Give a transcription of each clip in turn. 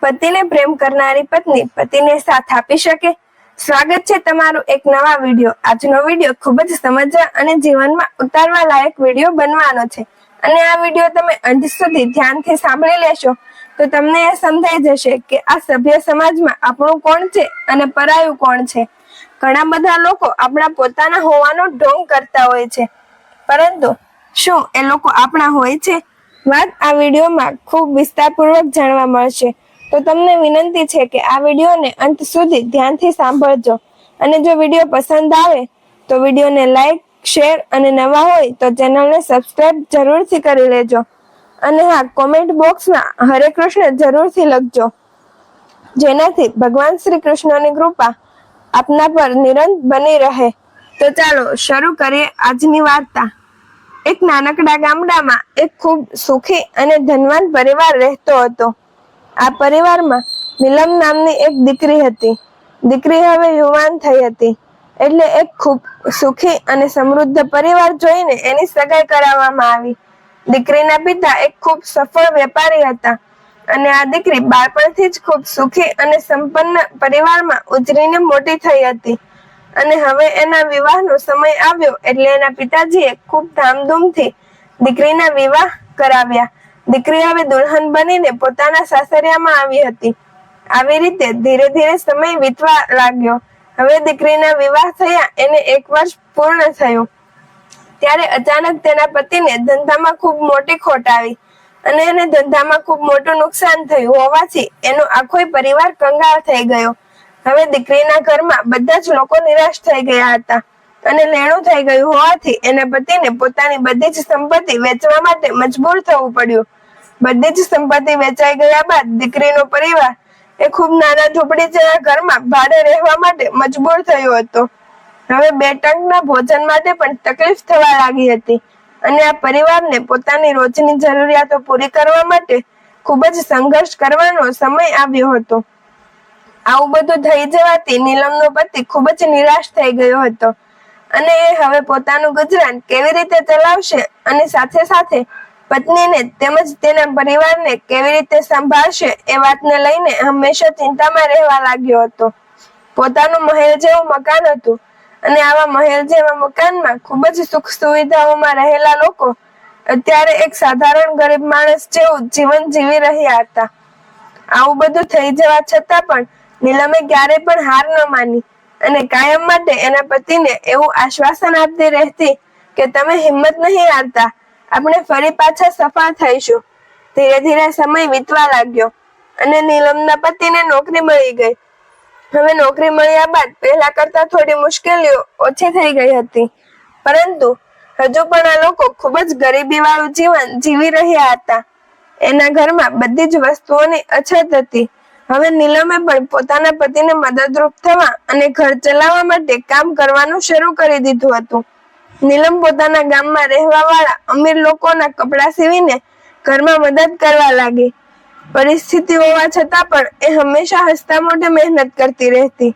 પતિને પ્રેમ કરનારી પત્ની પતિને સાથ આપી શકે? સ્વાગત છે તમારું એક નવા વિડીયો. આજનો વિડીયો ખૂબ જ સમજવા અને જીવનમાં ઉતારવા લાયક વિડીયો બનવાનો છે અને આ વિડીયો તમે અંત સુધી ધ્યાનથી સાંભળી લેશો તો તમને એ સમજાઈ જશે કે આ સભ્ય સમાજમાં આપણું કોણ છે અને પરાયું કોણ છે. ઘણા બધા લોકો આપણા પોતાના હોવાનો ઢોંગ કરતા હોય છે, પરંતુ શું એ લોકો આપણા હોય છે? વાત આ વિડીયોમાં ખૂબ વિસ્તારપૂર્વક જાણવા મળશે, તો તમને વિનંતી છે કે આ વિડીયોને અંત સુધી ધ્યાનથી સાંભળજો અને જો વિડીયો પસંદ આવે તો વિડીયોને લાઈક, શેર અને નવા હોય તો ચેનલને સબસ્ક્રાઇબ જરૂરથી કરી લેજો. અને હા, કોમેન્ટ બોક્સમાં હરે કૃષ્ણ જરૂરથી લખજો, જેનાથી ભગવાન શ્રી કૃષ્ણની કૃપા આપના પર નિરંતર બની રહે. તો ચાલો શરૂ કરીએ આજની વાર્તા. એક નાનકડા ગામડામાં એક ખૂબ સુખી અને ધનવાન પરિવાર રહેતો હતો. આ પરિવારમાં નીલમ નામની એક દીકરી હતી. દીકરી હવે યુવાન થઈ હતી, એટલે એક ખૂબ સુખી અને સમૃદ્ધ પરિવાર જોઈને એની સગાઈ કરાવવામાં આવી. દીકરીના પિતા એક ખૂબ સફળ વેપારી હતા અને આ દીકરી બાળપણથી જ ખૂબ સુખી અને સંપન્ન પરિવારમાં ઉછરીને મોટી થઈ હતી. અને હવે એના વિવાહનો સમય આવ્યો એટલે એના પિતાજીએ ખૂબ ધામધૂમથી દીકરીના વિવાહ કરાવ્યા. દીકરી હવે દુલ્હન બનીને પોતાના સાસરિયામાં આવી હતી. આવી રીતે ધીરે ધીરે સમય વીતવા લાગ્યો. હવે દીકરીના વિવાહ થયા એને 1 વર્ષ પૂર્ણ થયું ત્યારે અચાનક તેના પતિને ધંધામાં ખૂબ મોટી ખોટ આવી અને એને ધંધામાં ખૂબ મોટું નુકસાન થયું હોવાથી એનો આખો પરિવાર કંગાળ થઈ ગયો. હવે દીકરીના ઘરમાં બધા જ લોકો નિરાશ થઈ ગયા હતા અને લેણું થઈ ગયું હોવાથી એના પતિને પોતાની બધી જ સંપત્તિ વેચવા માટે મજબૂર થવું પડ્યું. બધી જ સંપત્તિ વેચાઈ ગયા બાદ દીકરીનો પરિવાર એ ખૂબ નાના ઝૂંપડી જેવા ઘરમાં ભાડે રહેવા માટે મજબૂર થયો હતો. હવે 2 ટંકના ભોજન માટે પણ તકલીફ થવા લાગી હતી અને આ પરિવારને પોતાની રોજની જરૂરિયાતો પૂરી કરવા માટે ખૂબ જ સંઘર્ષ કરવાનો સમય આવ્યો હતો. આવું બધું થઈ જવાથી નીલમનો પતિ ખૂબ જ નિરાશ થઈ ગયો હતો અને એ હવે પોતાનું ગુજરાન કેવી રીતે ચલાવશે અને સાથે સાથે પત્નીને તેમજ તેના પરિવારને કેવી રીતે સંભાળશે એ વાતને લઈને હંમેશા ચિંતામાં રહેવા લાગ્યો હતો. પોતાનું મહેલ જેવું મકાન હતું અને આવા મહેલ જેવા મકાનમાં ખૂબ જ સુખ સુવિધાઓમાં રહેલા લોકો અત્યારે એક સાધારણ ગરીબ માણસ જેવું જીવન જીવી રહ્યા હતા. આવું બધું થઈ જવા છતાં પણ નીલમે ક્યારેય પણ હાર ન માની અને કાયમ માટે એના પતિને એવું આશ્વાસન આપતી રહેતી કે તમે હિંમત નહીં હારતા, આપણે ફરી પાછા સફળ થઈશું. ધીરે ધીરે સમય વીતવા લાગ્યો અને નીલમના પતિને નોકરી મળી ગઈ. હવે નોકરી મળ્યા બાદ પહેલા કરતા થોડી મુશ્કેલીઓ ઓછી થઈ ગઈ હતી, પરંતુ હજુ પણ આ લોકો ખૂબ જ ગરીબીવાળું જીવન જીવી રહ્યા હતા. એના ઘરમાં બધી જ વસ્તુઓની અછત હતી. હવે નીલમે પણ પોતાના પતિને મદદરૂપ થવા અને ઘર ચલાવવા માટે કામ કરવાનું શરૂ કરી દીધું હતું. નીલમ પોતાના ગામમાં રહેવાવાળા અમીર લોકોના કપડાં સીવીને ઘરમાં મદદ કરવા લાગી. પરિસ્થિતિ હોવા છતાં પણ એ હંમેશા હસતા મોઢે મહેનત કરતી રહેતી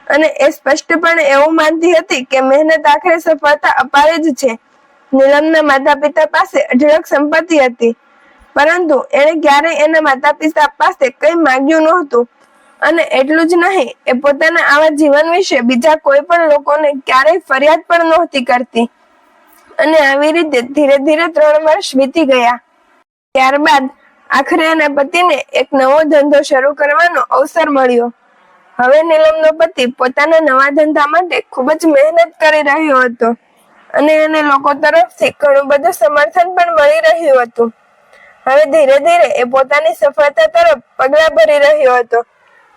અને એ સ્પષ્ટપણે એવું માનતી હતી કે મહેનત આખરે સફળતા અપાવે જ છે. નીલમના માતા પિતા પાસે અઢળક સંપત્તિ હતી, પરંતુ એણે ક્યારેય એના માતા પિતા પાસે કંઈ માંગ્યું નહોતું અને એટલું જ નહીં, એ પોતાના આવા જીવન વિશે બીજા કોઈ પણ લોકોને ક્યારેય ફરિયાદ પણ નહોતી કરતી. અને આવી રીતે ધીરે ધીરે 3 વર્ષ વીતી ગયા. ત્યારબાદ આખરે એના પતિને એક નવો ધંધો શરૂ કરવાનો અવસર મળ્યો. હવે નીલમનો પતિ પોતાના નવા ધંધા માટે ખૂબ જ મહેનત કરી રહ્યો હતો અને એને લોકો તરફથી ઘણું બધું સમર્થન પણ મળી રહ્યું હતું. હવે ધીરે ધીરે એ પોતાની સફળતા તરફ પગલાં ભરી રહ્યો હતો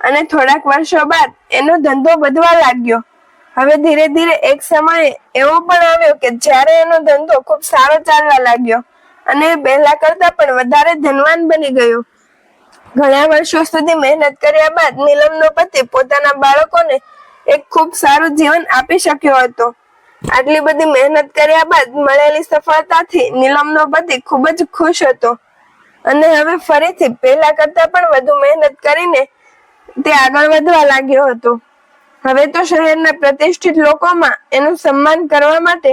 અને થોડાક વર્ષો બાદ એનો ધંધો વધવા લાગ્યો. હવે ધીરે ધીરે એક સમયે એવો પણ આવ્યો કે જ્યારે એનો ધંધો ખૂબ સારો ચાલવા લાગ્યો અને પહેલા કરતા પણ વધારે ધનવાન બની ગયો. ઘણા વર્ષો સુધી મહેનત કર્યા બાદ નીલમનો પતિ પોતાના બાળકોને એક ખૂબ સારું જીવન આપી શક્યો હતો. આટલી બધી મહેનત કર્યા બાદ મળેલી સફળતાથી નીલમનો પતિ ખૂબ જ ખુશ હતો અને હવે ફરીથી પહેલા કરતા પણ વધુ મહેનત કરીને તે આગળ વધવા લાગ્યો હતો. હવે તો શહેરના પ્રતિષ્ઠિત લોકોમાં એનું સન્માન કરવા માટે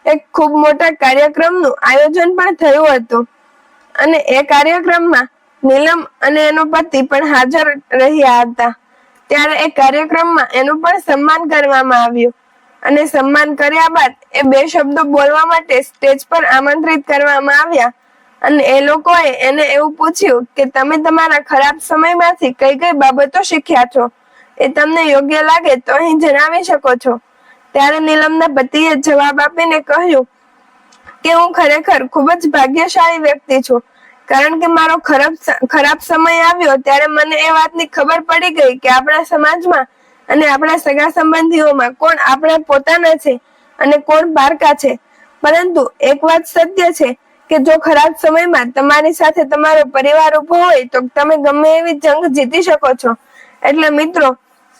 એક ખૂબ મોટા કાર્યક્રમનું આયોજન પણ થયું હતું અને એ કાર્યક્રમમાં નીલમ અને એનો પતિ પણ હાજર રહ્યા હતા. ત્યારે એ કાર્યક્રમમાં એનું પણ સન્માન કરવામાં આવ્યું અને સન્માન કર્યા બાદ એ 2 શબ્દો બોલવા માટે સ્ટેજ પર આમંત્રિત કરવામાં આવ્યા અને એ લોકોએ એને એવું પૂછ્યું કે તમે તમારા ખરાબ સમયમાંથી કઈ કઈ બાબતો શીખ્યા છો, એ તમને યોગ્ય લાગે તો અહીં જણાવી શકો છો. ત્યારે નીલમના પતિએ જવાબ આપીને કહ્યું કે હું ખરેખર ખૂબ જ ભાગ્યશાળી વ્યક્તિ છું, કારણ કે મારો ખરાબ સમય આવ્યો ત્યારે મને એ વાતની ખબર પડી ગઈ કે આપણા સમાજમાં અને આપણા સગા સંબંધીઓમાં કોણ આપણા પોતાના છે અને કોણ પારકા છે. પરંતુ એક વાત સત્ય છે કે જો ખરાબ સમયમાં તમારી સાથે તમારો પરિવાર ઉભો હોય તો તમે ગમે એવી જંગ જીતી શકો છો. એટલે મિત્રો,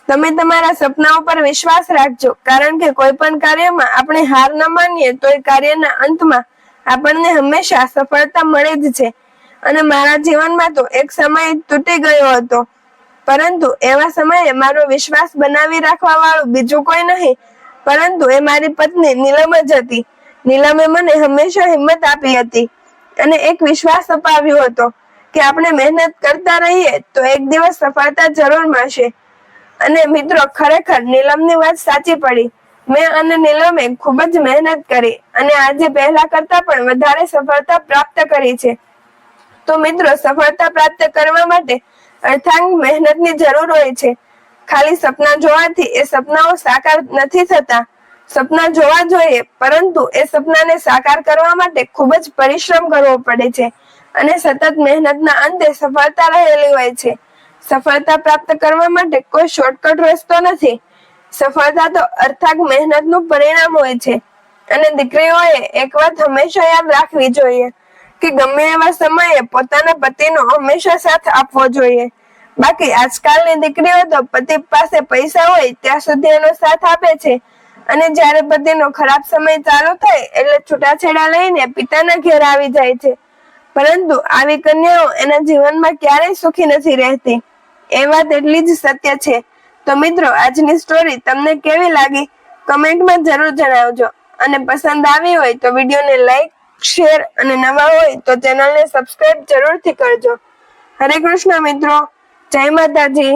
તમે તમારા સપનાઓ પર વિશ્વાસ રાખજો, કારણ કે કોઈ પણ કાર્યમાં આપણે હાર ન માનીએ તો એ કાર્યના અંતમાં આપણને હંમેશા સફળતા મળે જ છે. અને મારા જીવનમાં તો એક સમય તૂટી ગયો હતો, પરંતુ એવા સમયે મારો વિશ્વાસ બનાવી રાખવા વાળું બીજું કોઈ નહીં પરંતુ એ મારી પત્ની નીલમ જ હતી. નીલમે મને હંમેશા હિંમત આપી હતી અને એક વિશ્વાસ અપાવ્યો હતો કે આપણે મહેનત કરતા રહીએ તો એક દિવસ સફળતા જરૂર મળશે. અને મિત્રો, ખરેખર નીલમની વાત સાચી પડી. મેં અને નીલમે ખૂબ જ મહેનત કરી અને આજે પહેલા કરતા પણ વધારે સફળતા પ્રાપ્ત કરી છે. તો મિત્રો, સફળતા પ્રાપ્ત કરવા માટે અથાગ મહેનતની જરૂર હોય છે. ખાલી સપના જોવાથી એ સપનાઓ સાકાર નથી થતા. સપના જોવા જોઈએ, પરંતુ એ સપનાને સાકાર કરવા માટે ખૂબ જ પરિશ્રમ કરવો પડે છે અને સતત મહેનતના અંતે સફળતા રહેલી હોય છે. સફળતા પ્રાપ્ત કરવા માટે કોઈ શોર્ટકટ રસ્તો નથી. સફળતા તો અથાગ મહેનતનું પરિણામ હોય છે. અને દીકરીઓએ એક વાત હંમેશા યાદ રાખવી જોઈએ કે ગમે એવા સમયે પોતાના પતિનો હંમેશા સાથ આપવો જોઈએ. બાકી આજકાલની દીકરીઓ તો પતિ પાસે પૈસા હોય ત્યાં સુધી એનો સાથ આપે છે અને જ્યારે પતિનો ખરાબ સમય ચાલુ થાય એટલે છૂટાછેડા લઈને પિતાના ઘેર આવી જાય છે. પરંતુ આવી કન્યાઓ એના જીવનમાં ક્યારેય સુખી નથી રહેતી. એ વાત એટલી જ સત્ય છે. તો મિત્રો, આજની સ્ટોરી તમને કેવી લાગી કમેન્ટમાં જરૂર જણાવજો અને પસંદ આવી હોય તો વિડીયોને લાઈક, શેર અને નવા હોય તો ચેનલને સબસ્ક્રાઇબ જરૂરથી કરજો. હરે કૃષ્ણ મિત્રો, જય માતાજી.